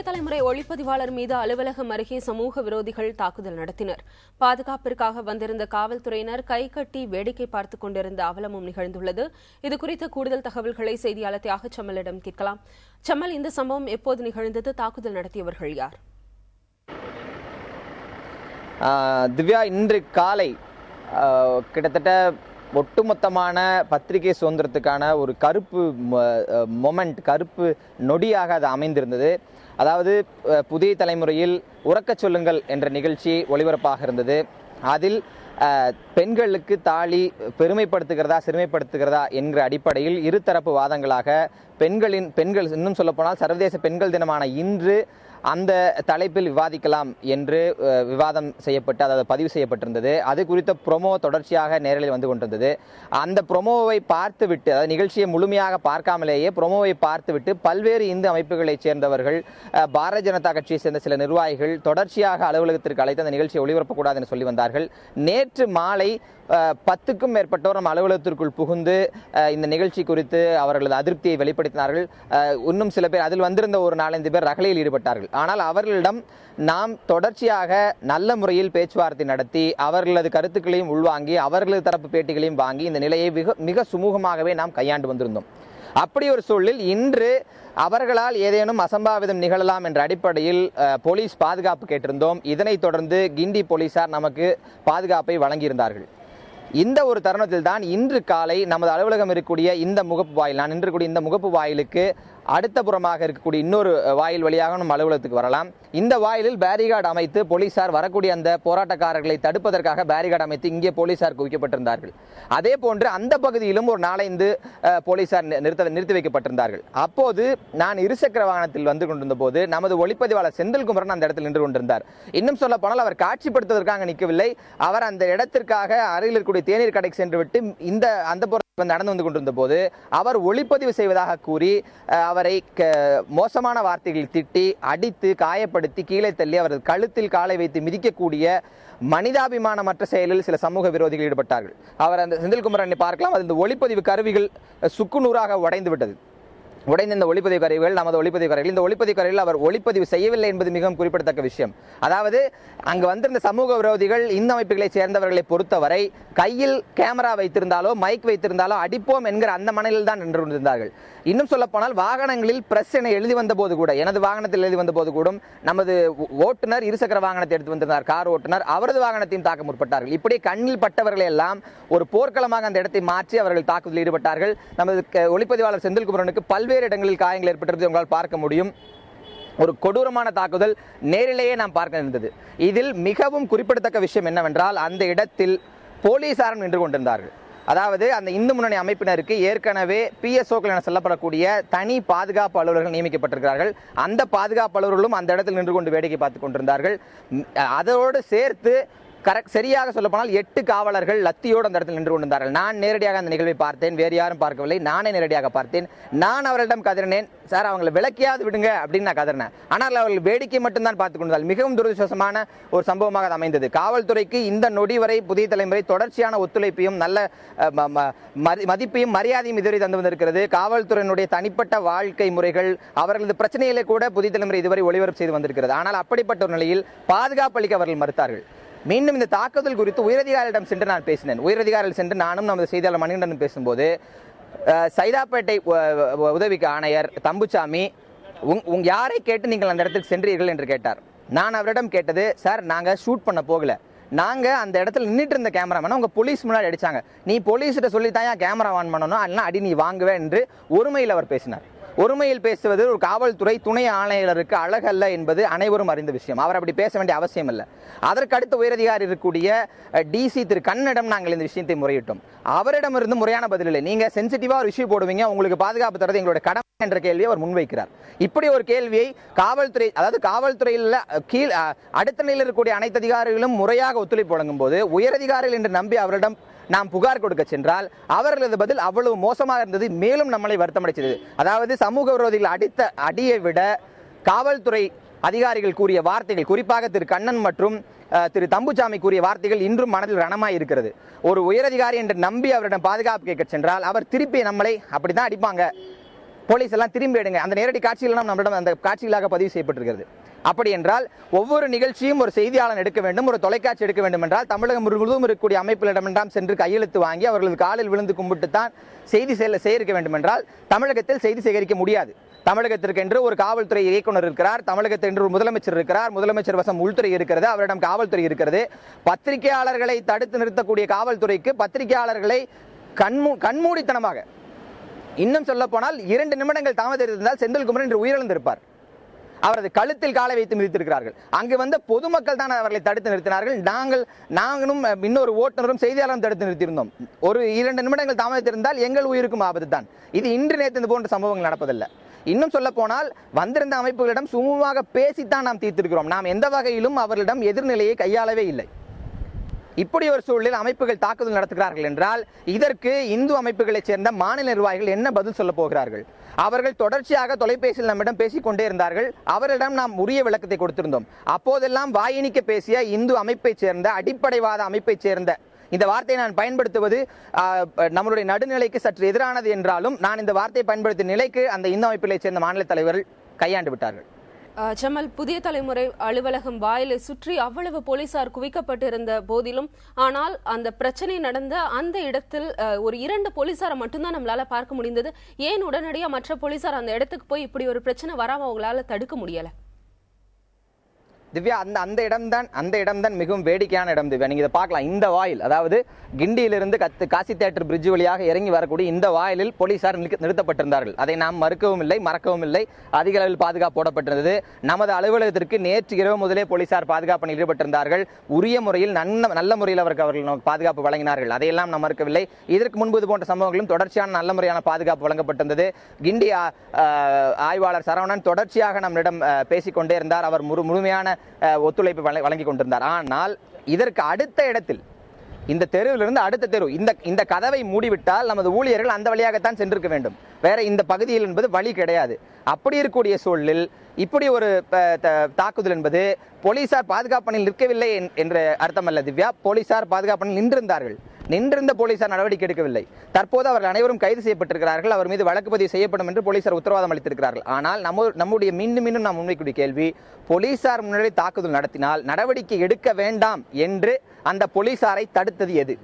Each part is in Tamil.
புதிய தலைமுறை ஒளிப்பதிவாளர் மீது அலுவலகம் அருகே சமூக விரோதிகள் தாக்குதல் நடத்தினர். பாதுகாப்பிற்காக வந்திருந்த காவல்துறையினர் கைகட்டி வேடிக்கை பார்த்துக் கொண்டிருந்த அவலமும் நிகழ்ந்துள்ளது. இதுகுறித்த கூடுதல் தகவல்களை செய்தியாளர் தியாக செம்மலிடம் கேட்கலாம். செம்மல், இந்த சம்பவம் எப்போது நிகழ்ந்தது? தாக்குதல் நடத்தியவர்கள் யார்? திவ்யா, இன்று காலை கிட்டத்தட்ட ஒட்டுமொத்தமான பத்திரிகை சுதந்திரத்துக்கான ஒரு கருப்பு மொமெண்ட், கருப்பு நொடியாக அது அமைந்திருந்தது. அதாவது புதிய தலைமுறையில் உறக்கச் சொல்லுங்கள் என்ற நிகழ்ச்சி ஒளிபரப்பாக இருந்தது. அதில் பெண்களுக்கு தாலி பெருமைப்படுத்துகிறதா சிறுமைப்படுத்துகிறதா என்கிற அடிப்படையில் இருதரப்பு வாதங்களாக பெண்கள் இன்னும் சொல்லப்போனால் சர்வதேச பெண்கள் தினமான இன்று அந்த தலைப்பில் விவாதிக்கலாம் என்று விவாதம் செய்யப்பட்டு, அதாவது பதிவு செய்யப்பட்டிருந்தது. அது குறித்த ப்ரொமோ தொடர்ச்சியாக நேரலில் வந்து கொண்டிருந்தது. அந்த ப்ரொமோவை பார்த்துவிட்டு, அதாவது நிகழ்ச்சியை முழுமையாக பார்க்காமலேயே ப்ரொமோவை பார்த்துவிட்டு பல்வேறு இந்து அமைப்புகளைச் சேர்ந்தவர்கள், பாரதிய ஜனதா கட்சியை சேர்ந்த சில நிர்வாகிகள் தொடர்ச்சியாக அலுவலகத்திற்கு அழைத்து அந்த நிகழ்ச்சியை ஒளிபரப்பக்கூடாது என்று சொல்லி வந்தார்கள். நேற்று மாலை 10க்கும் மேற்பட்டோர் நம்ம அலுவலகத்திற்குள் புகுந்து இந்த நிகழ்ச்சி குறித்து அவர்களது அதிருப்தியை வெளிப்படுத்தினார்கள். இன்னும் சில பேர், அதில் வந்திருந்த ஒரு 4-5 பேர் ரகளையில் ஈடுபட்டார்கள். ஆனால் அவர்களிடம் நாம் தொடர்ச்சியாக நல்ல முறையில் பேச்சுவார்த்தை நடத்தி அவர்களது கருத்துக்களையும் உள்வாங்கி அவர்களது தரப்பு பேட்டிகளையும் வாங்கி இந்த நிலையை மிக சுமூகமாகவே நாம் கையாண்டு வந்திருந்தோம். அப்படி ஒரு சூழலில் இன்று அவர்களால் ஏதேனும் அசம்பாவிதம் நிகழலாம் என்ற அடிப்படையில் போலீஸ் பாதுகாப்பு கேட்டிருந்தோம். இதனைத் தொடர்ந்து கிண்டி போலீசார் நமக்கு பாதுகாப்பை வழங்கியிருந்தார்கள். இந்த ஒரு தருணத்தில் தான் இன்று காலை நமது அலுவலகம் இருக்கக்கூடிய இந்த முகப்பு வாயில், நான் நின்றக்கூடிய இந்த முகப்பு வாயிலுக்கு அடுத்த புறமாக இருக்கக்கூடிய இன்னொரு வாயில் வழியாக நம்ம அலுவலகத்துக்கு வரலாம். இந்த வாயிலில் பேரிகார்டு அமைத்து போலீசார் வரக்கூடிய அந்த போராட்டக்காரர்களை தடுப்பதற்காக பேரிகார்டு அமைத்து இங்கே போலீசார் குவிக்கப்பட்டிருந்தார்கள். அதே போன்று அந்த பகுதியிலும் ஒரு 4-5 போலீசார் நிறுத்தி வைக்கப்பட்டிருந்தார்கள். அப்போது நான் இருசக்கர வாகனத்தில் வந்து கொண்டிருந்த போது நமது ஒளிப்பதிவாளர் செந்தில்குமரன் அந்த இடத்தில் நின்று கொண்டிருந்தார். இன்னும் சொல்ல போனால் அவர் காட்சிப்படுத்துவதற்காக நிற்கவில்லை. அவர் அந்த இடத்திற்காக அருகில் இருக்கக்கூடிய தேநீர் கடைக்கு சென்று விட்டு அந்த நடந்து வந்து கொண்டிருந்த போது அவர் ஒளிப்பதிவு செய்வதாக கூறி அவரை மோசமான வார்த்தைகளில் திட்டி அடித்து காயப்படுத்தி கீழே தள்ளி அவரது கழுத்தில் காலை வைத்து மிதிக்கக்கூடிய மனிதாபிமானமற்ற செயலில் சில சமூக விரோதிகள் ஈடுபட்டார்கள். அவர் அந்த செந்தில்குமரனை பார்க்கலாம். அது இந்த ஒளிப்பதிவு கருவிகள் சுக்குநூறாக உடைந்து விட்டது. உடைந்த இந்த ஒளிப்பதிவு கருவிகள் நமது ஒளிப்பதிவு கருவிகள், இந்த ஒளிப்பதிவு கருவிகள் அவர் ஒளிப்பதிவு செய்யவில்லை என்பது மிகவும் குறிப்பிடத்தக்க விஷயம். அதாவது அங்கு வந்திருந்த சமூக விரோதிகள் இந்த அமைப்புகளை சேர்ந்தவர்களை பொறுத்தவரை கையில் கேமரா வைத்திருந்தாலோ மைக் வைத்திருந்தாலோ அடிப்போம் என்கிற அந்த மனநிலையில் தான் நின்று கொண்டிருந்தார்கள். இன்னும் சொல்ல போனால் வாகனங்களில் பிரஸ் என எழுதி வந்த போது கூட, எனது வாகனத்தில் எழுதி வந்த போது கூட நமது ஓட்டுநர் இருசக்கர வாகனத்தை எடுத்து வந்திருந்தார், கார் ஓட்டுநர், அவரது வாகனத்தையும் தாக்க முற்பட்டார்கள். இப்படி கண்ணில் பட்டவர்களை எல்லாம் ஒரு போர்க்களமாக அந்த இடத்தை மாற்றி அவர்கள் தாக்குதலில் ஈடுபட்டார்கள். நமது ஒளிப்பதிவாளர் செந்தில்குமரனுக்கு பல்வேறு இடங்களில் காயங்கள் ஏற்பட்டிருப்பதை உங்களால் பார்க்க முடியும். ஒரு கொடூரமான தாக்குதல் நேரிலேயே நாம் பார்க்க இருந்தது. இதில் மிகவும் குறிப்பிடத்தக்க விஷயம் என்னவென்றால், அந்த இடத்தில் போலீசாரும் நின்று கொண்டிருந்தார்கள். அதாவது அந்த இந்து முன்னணி அமைப்பினருக்கு ஏற்கனவே PSOக்கள் என சொல்லப்படக்கூடிய தனி பாதுகாப்பு அலுவலர்கள் நியமிக்கப்பட்டிருக்கிறார்கள். அந்த பாதுகாப்பு அலுவலர்களும் அந்த இடத்தில் நின்று கொண்டு வேடிக்கை பார்த்துக் கொண்டிருந்தார்கள். அதோடு சேர்த்து சரியாக சொல்லப்போனால் 8 காவலர்கள் லத்தியோடு அந்த இடத்தில் நின்று கொண்டிருந்தார்கள். நான் நேரடியாக அந்த நிகழ்வை பார்த்தேன், வேறு யாரும் பார்க்கவில்லை. நானே நேரடியாக பார்த்தேன். நான் அவர்களிடம் கதறினேன், சார் அவங்களை விளக்கியாவது விடுங்க அப்படின்னு நான் கதறினேன். ஆனால் அவர்கள் வேடிக்கை மட்டும்தான் பார்த்துக் கொண்டிருந்தார்கள். மிகவும் துரதிருஷ்டவசமான ஒரு சம்பவமாக அது அமைந்தது. காவல்துறைக்கு இந்த நொடி வரை புதிய தலைமுறை தொடர்ச்சியான ஒத்துழைப்பையும் நல்ல மதிப்பையும் மரியாதையும் இதுவரை தந்து வந்திருக்கிறது. காவல்துறையினுடைய தனிப்பட்ட வாழ்க்கை முறைகள், அவர்களது பிரச்சனைகளை கூட புதிய தலைமுறை இதுவரை ஒளிபரப்பு செய்து வந்திருக்கிறது. ஆனால் அப்படிப்பட்ட ஒரு நிலையில் பாதுகாப்பு அளிக்க அவர்கள் மறுத்தார்கள். மீண்டும் இந்த தாக்குதல் குறித்து உயரதிகாரியிடம் சென்று நான் பேசினேன். உயரதிகாரிகள் சென்று நானும் நமது செய்தியாளர் மணிகண்டன் பேசும்போது, சைதாப்பேட்டை உதவிக்கு ஆணையர் தம்புசாமி யாரை கேட்டு நீங்கள் அந்த இடத்துக்கு சென்றீர்கள் என்று கேட்டார். நான் அவரிடம் கேட்டது, சார் நாங்கள் ஷூட் பண்ண போகல, நாங்கள் அந்த இடத்துல நின்றுட்டு இருந்த கேமராமேனை உங்கள் போலீஸ் முன்னாடி அடித்தாங்க, நீ போலீஸ்கிட்ட சொல்லித்தான் கேமரா ஆன் பண்ணணும், அதெல்லாம் அடி நீ வாங்குவே என்று ஒருமையில் அவர் பேசினார். ஒருமையில் பேசுவது ஒரு காவல்துறை துணை ஆணையாளருக்கு அழகல்ல என்பது அனைவரும் அறிந்த விஷயம். அவர் அப்படி பேச வேண்டிய அவசியம் இல்லை. அதற்கு அடுத்த உயரதிகாரி இருக்கக்கூடிய DC திரு கண்ணிடம் நாங்கள் இந்த விஷயத்தை முறையிட்டோம். அவரிடமிருந்து முறையான பதில் இல்லை. நீங்க சென்சிட்டிவா ஒரு விஷயம் போடுவீங்க, உங்களுக்கு பாதுகாப்பு தரது எங்களுடைய கடமை என்ற கேள்வியை அவர் முன்வைக்கிறார். இப்படி ஒரு கேள்வியை காவல்துறை, அதாவது காவல்துறையில் கீழ் அடுத்த நிலையில் இருக்கக்கூடிய அனைத்து அதிகாரிகளும் முறையாக ஒத்துழைப்பு வழங்கும் போது உயரதிகாரிகள் என்று நம்பி அவரிடம் நாம் புகார் கொடுக்க சென்றால் அவர்களது பதில் அவ்வளவு மோசமாக இருந்தது. மேலும் நம்மளை வருத்தமடைச்சது. அதாவது சமூக விரோதிகள் அடித்த அடியை விட காவல்துறை அதிகாரிகள் கூறிய வார்த்தைகள், குறிப்பாக திரு கண்ணன் மற்றும் திரு தம்புசாமி கூறிய வார்த்தைகள் இன்றும் மனதில் ரணமாய் இருக்கிறது. ஒரு உயரதிகாரி என்று நம்பி அவரிடம் பாதுகாப்பு கேட்க சென்றால் அவர் திருப்பி நம்மளை அப்படிதான் அடிப்பாங்க, போலீஸ் எல்லாம் திரும்பி எடுங்க. அந்த நேரடி காட்சிகள் நம்மிடம் அந்த காட்சிகளாக பதிவு செய்யப்பட்டிருக்கிறது. அப்படி என்றால் ஒவ்வொரு நிகழ்ச்சியும் ஒரு செய்தியாளர் எடுக்க வேண்டும், ஒரு தொலைக்காட்சி எடுக்க வேண்டும் என்றால் தமிழகம் முழுவதும் இருக்கக்கூடிய அமைப்புகளிடமெல்லாம் சென்று கையெழுத்து வாங்கி அவர்களது காலில் விழுந்து கும்பிட்டு தான் செய்தி சேகரிக்க வேண்டும் என்றால் தமிழகத்தில் செய்தி சேகரிக்க முடியாது. தமிழகத்திற்கென்று ஒரு காவல்துறை இயக்குனர் இருக்கிறார், தமிழகத்திற்கு ஒரு முதலமைச்சர் இருக்கிறார், முதலமைச்சர் வசம் உள்துறை இருக்கிறது, அவரிடம் காவல்துறை இருக்கிறது. பத்திரிகையாளர்களை தடுத்து நிறுத்தக்கூடிய காவல்துறைக்கு பத்திரிகையாளர்களை கண்மூடித்தனமாக, இன்னும் சொல்ல போனால் 2 நிமிடங்கள் தாமதித்திருந்தால் செந்தில்குமரன் என்று உயிரிழந்திருப்பார். அவரது கழுத்தில் காலை வைத்து மிதித்திருக்கிறார்கள். அங்கு வந்த பொதுமக்கள் தான் அவர்களை தடுத்து நிறுத்தினார்கள். நாங்களும் இன்னொரு ஓட்டுநரும் செய்தியாளரும் தடுத்து நிறுத்தியிருந்தோம். ஒரு 2 நிமிடங்கள் தாமதித்திருந்தால் எங்கள் உயிருக்கும் ஆபத்து தான். இது இன்று நேற்று இது போன்ற சம்பவங்கள் நடப்பதில்லை. இன்னும் சொல்ல போனால் வந்திருந்த அமைப்புகளிடம் சுமூகமாக பேசித்தான் நாம் தீர்த்திருக்கிறோம். நாம் எந்த வகையிலும் அவர்களிடம் எதிர்நிலையை கையாளவே இல்லை. இப்படி ஒரு சூழலில் அமைப்புகள் தாக்குதல் நடத்துகிறார்கள் என்றால் இதற்கு இந்து அமைப்புகளைச் சேர்ந்த மாநில நிர்வாகிகள் என்ன பதில் சொல்ல போகிறார்கள்? அவர்கள் தொடர்ச்சியாக தொலைபேசியில் நம்மிடம் பேசிக்கொண்டே இருந்தார்கள். அவரிடம் நாம் உரிய விளக்கத்தை கொடுத்திருந்தோம். அப்போதெல்லாம் வாயினிக்க பேசிய இந்து அமைப்பைச் சேர்ந்த, அடிப்படைவாத அமைப்பைச் சேர்ந்த, இந்த வார்த்தையை நான் பயன்படுத்துவது நம்மளுடைய நடுநிலைக்கு சற்று எதிரானது என்றாலும் நான் இந்த வார்த்தையை பயன்படுத்திய நிலைக்கு அந்த இந்து அமைப்புகளைச் சேர்ந்த மாநில தலைவர்கள் கையாண்டு விட்டார்கள். ஜமல், புதிய தலைமுறை அலுவலகம் வாயிலை சுற்றி அவ்வளவு போலீசார் குவிக்கப்பட்டிருந்த போதிலும், ஆனால் அந்த பிரச்சனை நடந்த அந்த இடத்தில் ஒரு 2 போலீசாரை மட்டும்தான் நம்மளால பார்க்க முடிந்தது. ஏன் உடனடியாக மற்ற போலீசார் அந்த இடத்துக்கு போய் இப்படி ஒரு பிரச்சனை வராம அவங்களால தடுக்க முடியல? திவ்யா, அந்த இடம்தான் மிகவும் வேடிக்கையான இடம் திவ்யா. நீங்க இதை பார்க்கலாம். இந்த வாயில், அதாவது கிண்டியிலிருந்து காசி தியேட்டர் பிரிட்ஜ் வழியாக இறங்கி வரக்கூடிய இந்த வாயிலில் போலீசார் நிறுத்தப்பட்டிருந்தார்கள். அதை நாம் மறுக்கவும் இல்லை, மறக்கவும் இல்லை. அதிக அளவில் பாதுகாப்பு போடப்பட்டிருந்தது. நமது அலுவலகத்திற்கு நேற்று இரவு முதலே போலீசார் பாதுகாப்பில் ஈடுபட்டிருந்தார்கள். உரிய முறையில் நல்ல முறையில் அவர்கள் பாதுகாப்பு வழங்கினார்கள். அதையெல்லாம் நாம் மறுக்கவில்லை. இதற்கு முன்பு இது போன்ற சம்பவங்களும் தொடர்ச்சியான நல்ல முறையான பாதுகாப்பு வழங்கப்பட்டிருந்தது. கிண்டி ஆய்வாளர் சரவணன் தொடர்ச்சியாக நம்மிடம் பேசிக்கொண்டே இருந்தார். அவர் முழுமையான ஒத்துழைப்பு வழங்கி கொண்டிருந்தார். ஆனால் இதற்கு அடுத்த இடத்தில், இந்த தெருவிலிருந்து அடுத்த தெரு, இந்த கதவை மூடிவிட்டால் நமது ஊழியர்கள் அந்த வழியாகத்தான் சென்றிருக்க வேண்டும். வேற இந்த பகுதியில் என்பது வழி கிடையாது. அப்படி இருக்கக்கூடிய சூழலில் இப்படி ஒரு தாக்குதல் என்பது போலீசார் பாதுகாப்பணியில் நிற்கவில்லை என்று அர்த்தமல்ல திவ்யா. போலீசார் பாதுகாப்பணியில் நின்றிருந்த போலீசார் நடவடிக்கை எடுக்கவில்லை. தற்போது அவர்கள் அனைவரும் கைது செய்யப்பட்டிருக்கிறார்கள். அவர் மீது வழக்கு பதிவு செய்யப்படும் என்று போலீசார் உத்தரவாதம் அளித்திருக்கிறார்கள். ஆனால் நம்முடைய மீண்டும் நாம் முன்வைக்கக்கூடிய கேள்வி, போலீசார் முன்னாடி தாக்குதல் நடத்தினால் நடவடிக்கை எடுக்க வேண்டாம் என்று அந்த போலீசாரை தடுத்தது எது?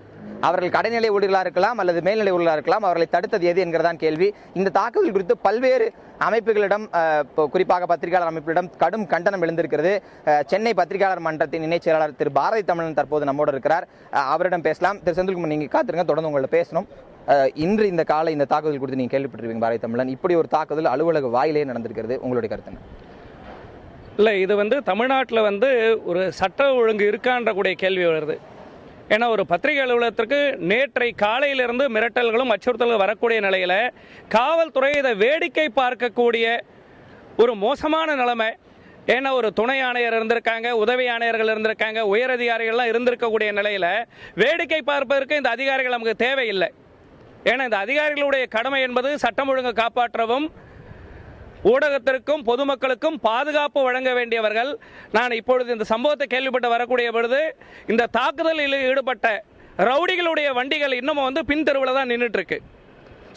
அவர்கள் கடைநிலை ஊழியர்களாக இருக்கலாம் அல்லது மேல்நிலை ஊழியர்களாக இருக்கலாம். அவர்களை தடுத்தது எது என்கிறதான் கேள்வி. இந்த தாக்குதல் குறித்து பல்வேறு அமைப்புகளிடம், குறிப்பாக பத்திரிகையாளர் அமைப்புகளிடம் கடும் கண்டனம் எழுந்திருக்கிறது. சென்னை பத்திரிகையாளர் மன்றத்தின் இணைச் செயலாளர் திரு பாரதி தமிழன் தற்போது நம்மோடு இருக்கிறார். அவரிடம் பேசலாம். திரு செந்தில்குமார், நீங்க காத்திருங்க, தொடர்ந்து உங்களை பேசணும். இன்று இந்த காலை இந்த தாக்குதல் குறித்து நீங்க கேள்விப்பட்டிருப்பீங்க. பாரதி தமிழன், இப்படி ஒரு தாக்குதல் அலுவலக வாயிலே நடந்திருக்கிறது. உங்களுடைய கருத்து என்ன? இல்லை, இது தமிழ்நாட்டில் ஒரு சட்ட ஒழுங்கு இருக்கான்ற கூடிய கேள்வி வருது. ஏன்னா ஒரு பத்திரிகை அலுவலகத்திற்கு நேற்றை காலையிலிருந்து மிரட்டல்களும் அச்சுறுத்தல்களும் வரக்கூடிய நிலையில் காவல்துறை இதை வேடிக்கை பார்க்கக்கூடிய ஒரு மோசமான நிலைமை. ஏன்னா ஒரு துணை ஆணையர் இருந்திருக்காங்க, உதவி ஆணையர்கள் இருந்திருக்காங்க, உயரதிகாரிகள்லாம் இருந்திருக்கக்கூடிய நிலையில் வேடிக்கை பார்ப்பதற்கு இந்த அதிகாரிகள் நமக்கு தேவையில்லை. ஏன்னா இந்த அதிகாரிகளுடைய கடமை என்பது சட்டம் ஒழுங்கு காப்பாற்றவும் ஊடகத்திற்கும் பொதுமக்களுக்கும் பாதுகாப்பு வழங்க வேண்டியவர்கள். நான் இப்பொழுது இந்த சம்பவத்தை கேள்விப்பட்டு வரக்கூடிய பொழுது இந்த தாக்குதலில் ஈடுபட்ட ரவுடிகளுடைய வண்டிகள் இன்னமும் பின்தெருவில் தான் நின்றுட்டு இருக்கு.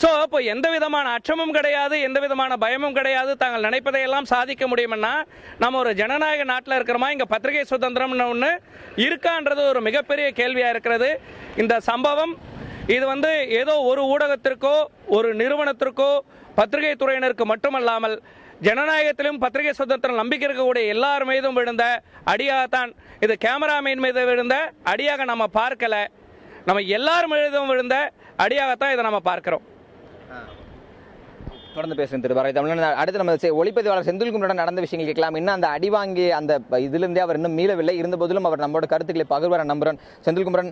ஸோ இப்போ எந்த விதமான அச்சமும் கிடையாது, எந்த விதமான பயமும் கிடையாது. தாங்கள் நினைப்பதையெல்லாம் சாதிக்க முடியும்னா நம்ம ஒரு ஜனநாயக நாட்டில் இருக்கிறோமா? இங்கே பத்திரிகை சுதந்திரம்னு ஒன்று இருக்கான்றது ஒரு மிகப்பெரிய கேள்வியாக இருக்கிறது. இந்த சம்பவம் இது ஏதோ ஒரு ஊடகத்திற்கோ ஒரு நிறுவனத்திற்கோ பத்திரிகை துறையினருக்கு மட்டுமல்லாமல் ஜனநாயகத்திலும் பத்திரிகை சுதந்திரம் நம்பிக்கை இருக்கக்கூடிய எல்லார் மீதும் விழுந்த அடியாகத்தான் இது. கேமராமேன் மீது விழுந்த அடியாக நம்ம பார்க்கல, நம்ம எல்லார் மீதும் விழுந்த அடியாகத்தான் இதை நம்ம பார்க்கிறோம். தொடர்ந்து பேசுகிறேன் திரு பாரதி தமிழன். அடுத்து நம்ம ஒளிப்பதிவாளர் செந்தில்குமரன் நடந்த விஷயங்கள் கேட்கலாம். இன்னும் அந்த அடி வாங்கி அந்த இதிலிருந்தே அவர் இன்னும் மீளவில்லை. இருந்த போதிலும் அவர் நம்மளோட கருத்துக்களை பகிர்வார நம்புறேன். செந்தில்குமரன்,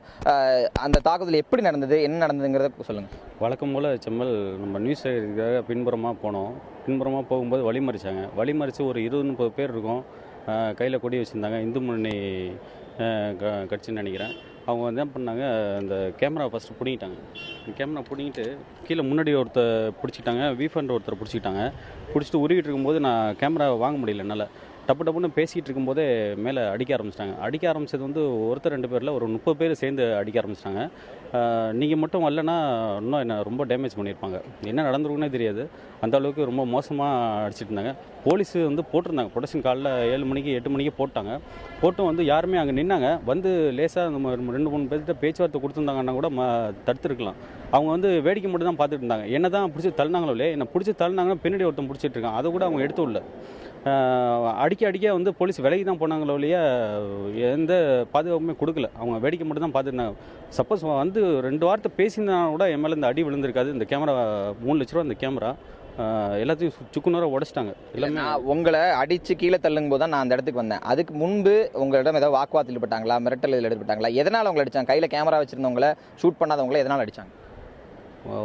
அந்த தாக்குதல் எப்படி நடந்தது, என்ன நடந்ததுங்கிறத சொல்லுங்க. வழக்கம் போல் செம்மல் நம்ம நியூஸ் செய்கிறதுக்காக பின்புறமாக போனோம். பின்புறமாக போகும்போது வழிமறிச்சாங்க. வழிமறித்து ஒரு 20-30 பேர் இருக்கும். கையில் கொடி வச்சுருந்தாங்க. இந்து முன்னணி கட்சின்னு நினைக்கிறேன். அவங்க என்ன பண்ணாங்க, அந்த கேமரா ஃபஸ்ட்டு பிடிங்கிட்டாங்க. கேமரா பிடிங்கிட்டு கீழே முன்னாடி ஒருத்தர் பிடிச்சிட்டாங்க, வீஃபண்ட் ஒருத்தர் பிடிச்சிக்கிட்டாங்க. பிடிச்சிட்டு உருவிட்டு இருக்கும்போது நான் கேமராவை வாங்க முடியல என்னால். டப்புன்னு பேசிகிட்டு இருக்கும்போதே மேலே அடிக்க ஆரம்பிச்சிட்டாங்க. அடிக்க ஆரம்பித்தது வந்து ஒருத்தர் 2 பேரில் ஒரு 30 பேர் சேர்ந்து அடிக்க ஆரம்பிச்சிட்டாங்க. நீங்கள் மட்டும் வரலன்னா இன்னும் என்ன ரொம்ப டேமேஜ் பண்ணியிருப்பாங்க. என்ன நடந்திருக்குன்னே தெரியாது. அந்த அளவுக்கு ரொம்ப மோசமாக அடிச்சிட்டு இருந்தாங்க. போலீஸ் வந்து போட்டிருந்தாங்க, ப்ரொடக்ஷன் காலைல 7 மணிக்கு 8 மணிக்கு போட்டாங்க. போட்டும் வந்து யாருமே அங்கே நின்னாங்க. வந்து லேசாக நம்ம 2-3 பேர்கிட்ட பேச்சுவார்த்தை கொடுத்துருந்தாங்கன்னா கூட தடுத்துருக்கலாம். அவங்க வந்து வேடிக்கை மட்டும் தான் பார்த்துட்டு இருந்தாங்க. என்ன தான் பிடிச்சி தள்ளினாங்களோ இல்லையே, என்னை பிடிச்சி தள்ளினாங்கன்னா பின்னாடி ஒருத்தன் பிடிச்சிட்டு இருக்கான். அதை கூட அவங்க எடுத்து விடல. அடிக்க வந்து போலீஸ் விலகி தான் போனாங்களோ இல்லையா, எந்த பாதுகாப்புமே கொடுக்கல. அவங்க வேடிக்கை மட்டும் தான் பார்த்துருந்தாங்க. சப்போஸ் வந்து 2 வார்த்தை பேசியிருந்தா கூட என் மேலே இந்த அடி விழுந்திருக்காது. இந்த கேமரா 3 லட்ச ரூபா, இந்த கேமரா எல்லாத்தையும் சுக்குநூறாக உடைச்சிட்டாங்க. எல்லாமே உங்களை அடிச்சு கீழே தள்ளும் போது தான் நான் அந்த இடத்துக்கு வந்தேன். அதுக்கு முன்பு உங்களிடம் ஏதாவது வாக்குவாதத்தில் ஈடுபட்டாங்களா, மிரட்டல் இதில் ஈடுபட்டாங்களா? எதனால் உங்களை அடிச்சாங்க? கையில் கேமரா வச்சிருந்தவங்களை, ஷூட் பண்ணாதவங்களை எதனால் அடிச்சாங்க?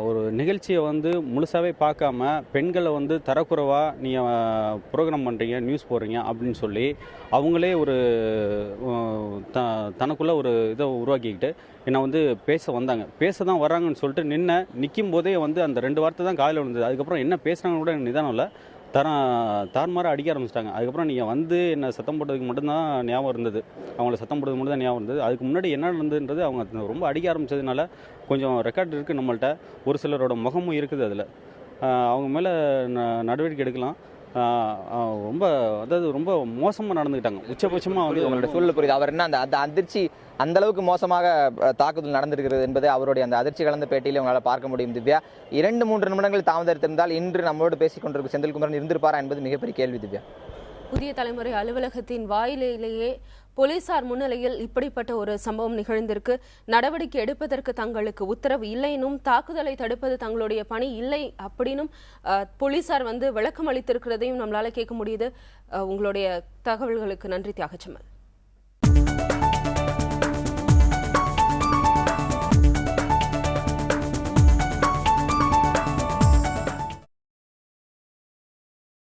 ஒரு நிகழ்ச்சியை வந்து முழுசாகவே பார்க்காம பெண்களை வந்து தரக்குறைவாக நீங்கள் ப்ரோக்ராம் பண்ணுறீங்க, நியூஸ் போடுறீங்க அப்படின்னு சொல்லி அவங்களே ஒரு தனக்குள்ளே ஒரு இதை உருவாக்கிக்கிட்டு என்னை வந்து பேச வந்தாங்க. பேச தான் வராங்கன்னு சொல்லிட்டு நிற்கும் போதே வந்து அந்த 2 வார்த்தை தான் காதில் விழுந்தது. அதுக்கப்புறம் என்ன பேசுனாங்கன்னு கூட எனக்கு நிதானம் இல்லை. தார்மார அடிக்க ஆரம்பிச்சிட்டாங்க. அதுக்கப்புறம் நீங்கள் வந்து என்னை சத்தம் போட்டதுக்கு மட்டும்தான் ஞாபகம் இருந்தது. அவங்கள சத்தம் போட்டதுக்கு மட்டும் தான் ஞாபகம் இருந்தது. அதுக்கு முன்னாடி என்ன நடந்ததுன்றது அவங்க ரொம்ப அடிக்க ஆரம்பித்ததுனால கொஞ்சம் ரெக்கார்டு இருக்குது நம்மள்ட்ட. ஒரு சிலரோட முகமும் இருக்குது அதில். அவங்க மேலே நடவடிக்கை எடுக்கலாம். ரொம்ப ரொம்ப மோசமாக நடந்துக்கிட்டாங்க. உச்சபட்சமாக வந்து உங்களோட சூழல் புரியுது. அவர் என்ன அந்த அதிர்ச்சி அந்த அளவுக்கு மோசமாக தாக்குதல் நடந்திருக்கிறது என்பது அவருடைய அந்த அதிர்ச்சி கலந்த பேட்டியில் உங்களால் பார்க்க முடியும். திவ்யா, 2-3 நிமிடங்கள் தாமதித்திருந்தால் இன்று நம்மளோடு பேசிக் கொண்டிருக்கும் செந்தில்குமரன் இருந்திருப்பாரா என்பது மிகப்பெரிய கேள்வி. திவ்யா, புதிய தலைமுறை அலுவலகத்தின் வாயிலேயே போலீசார் முன்னிலையில் இப்படிப்பட்ட ஒரு சம்பவம் நிகழ்ந்திருக்கு. நடவடிக்கை எடுப்பதற்கு தங்களுக்கு உத்தரவு இல்லைனும், தாக்குதலை தடுப்பது தங்களுடைய பணி இல்லை அப்படின்னும் போலீசார் வந்து விளக்கம் அளித்திருக்கிறதையும் நம்மளால கேட்க முடியுது. உங்களுடைய தகவல்களுக்கு நன்றி தியாகச்செம்மல்.